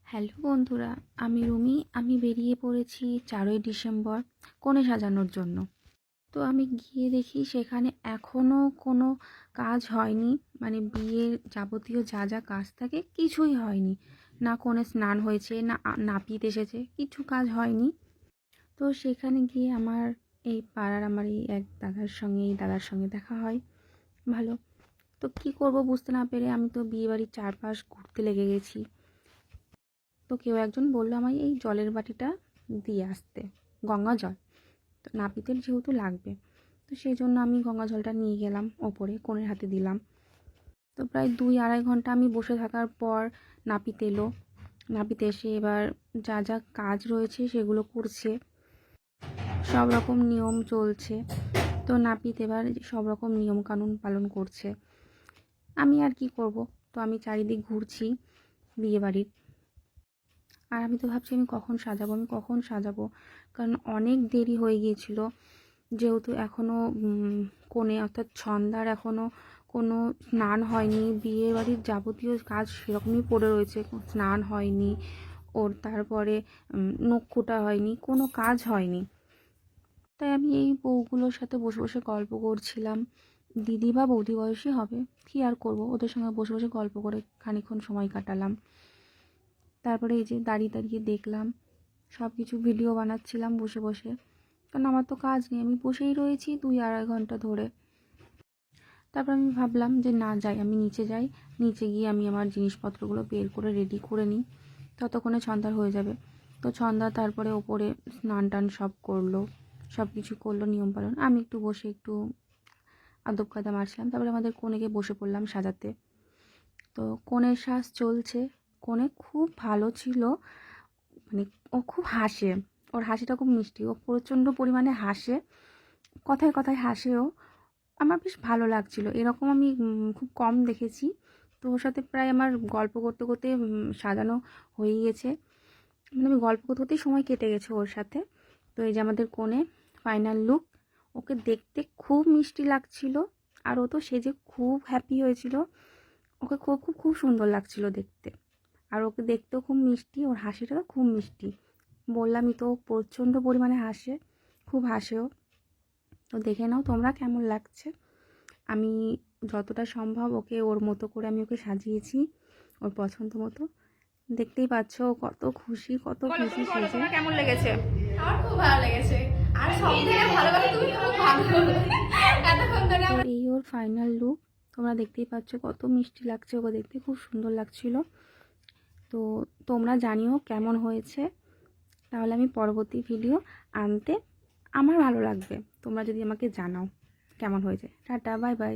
Hello বন্ধুরা, আমি রুমি। আমি বেরিয়ে পড়েছি 4ই ডিসেম্বর কনে সাজানোর জন্য। তো আমি গিয়ে দেখি সেখানে এখনও কোনো কাজ হয়নি, মানে বিয়ের যাবতীয় যা যা কাজ থাকে কিছুই হয়নি। না কনে স্নান হয়েছে, না নাপিত এসেছে, কিছু কাজ হয়নি। তো সেখানে গিয়ে আমার এই পাড়ার আমার এই দাদার সঙ্গে দেখা হয়। ভালো। তো কি করব বুঝতে না পেরে আমি তো বিয়েবাড়ির চারপাশ ঘুরতে লেগে গেছি। তো কেউ একজন বললো আমায় এই জলের বাটিটা দিয়ে আসতে, গঙ্গা জল। তো নাপিতের যেহেতু লাগবে, তো সেই জন্য আমি গঙ্গা জলটা নিয়ে গেলাম, ওপরে কনের হাতে দিলাম। তো প্রায় 2-2.5 ঘন্টা আমি বসে থাকার পর নাপিত এলো। নাপিত এসে এবার যা যা কাজ রয়েছে সেগুলো করছে, সব রকম নিয়ম চলছে। তো নাপিত এবার সব রকম নিয়মকানুন পালন করছে। আমি আর কি করব, তো আমি চারিদিক ঘুরছি বিয়েবাড়ির। আর আমি তো ভাবছি আমি কখন সাজাবো, কারণ অনেক দেরি হয়ে গিয়েছিল। যেহেতু এখনও কনে অর্থাৎ ছন্দার এখনও কোনো স্নান হয়নি, বিয়ে বাড়ির যাবতীয় কাজ সেরকমই পড়ে রয়েছে, স্নান হয়নি ওর, তারপরে নখকুটা হয়নি, কোনো কাজ হয়নি। তাই আমি এই বউগুলোর সাথে বসে বসে গল্প করছিলাম। দিদি বা বৌদি বয়সী হবে, কী আর করবো, ওদের সঙ্গে বসে বসে গল্প করে খানিকক্ষণ সময় কাটালাম। তারপরে এই যে দাঁড়িয়ে দাঁড়িয়ে দেখলাম, সব কিছু ভিডিও বানাচ্ছিলাম বসে বসে, কারণ আমার তো কাজ নেই, আমি বসেই রয়েছি 2-2.5 ঘন্টা ধরে। তারপর আমি ভাবলাম যে না যাই, আমি নিচে যাই, নিচে গিয়ে আমি আমার জিনিসপত্রগুলো বের করে রেডি করে নিই, ততক্ষণে সন্ধ্যা হয়ে যাবে। তো সন্ধ্যা তারপরে ওপরে স্নান টান সব করলো, সব কিছু করলো নিয়মপালন। আমি একটু বসে একটু আদব কায়দা মারছিলাম। তারপরে আমাদের কনেকে বসে পড়লাম সাজাতে। তো কনের সাজ চলছে। কনে খুব ভালো ছিল, মানে ও খুব হাসে, ওর হাসিটা খুব মিষ্টি, ও প্রচণ্ড পরিমাণে হাসে, কথায় কথায় হাসেও। আমার বেশ ভালো লাগছিল, এরকম আমি খুব কম দেখেছি। তো ওর সাথে প্রায় আমার গল্প করতে করতে সাজানো হয়ে গেছে, মানে আমি গল্প করতে করতেই সময় কেটে গেছে ওর সাথে। তো এই যে আমাদের কোণে ফাইনাল লুক, ওকে দেখতে খুব মিষ্টি লাগছিল, আর ও তো সেজে খুব হ্যাপি হয়েছিল, ওকে খুব খুব খুব সুন্দর লাগছিল দেখতে। আর ওকে দেখতেও খুব মিষ্টি, ওর হাসিটাও খুব মিষ্টি। বললামই তো প্রচণ্ড পরিমাণে হাসে, খুব হাসেও। তো দেখে নাও তোমরা কেমন লাগছে। আমি যতটা সম্ভব ওকে ওর মতো করে আমি ওকে সাজিয়েছি, ওর পছন্দ মতো। দেখতেই পাচ্ছ ও কত খুশি, কত খুশি সেজে। কেমন লেগেছে? আমার খুব ভালো লেগেছে। আর সবথেকে ভালো কথা, তুমি খুব ভালো এতক্ষণ ধরে তো এই ওর ফাইনাল লুক, তোমরা দেখতেই পাচ্ছ কত মিষ্টি লাগছে, ওকে দেখতে খুব সুন্দর লাগছিল। তো তোমরা জানিও কেমন হয়েছে, তাহলে আমি পরবর্তী ভিডিও আনতে আমার ভালো লাগবে, তোমরা যদি আমাকে জানাও কেমন হয়েছে। Tata, bye bye.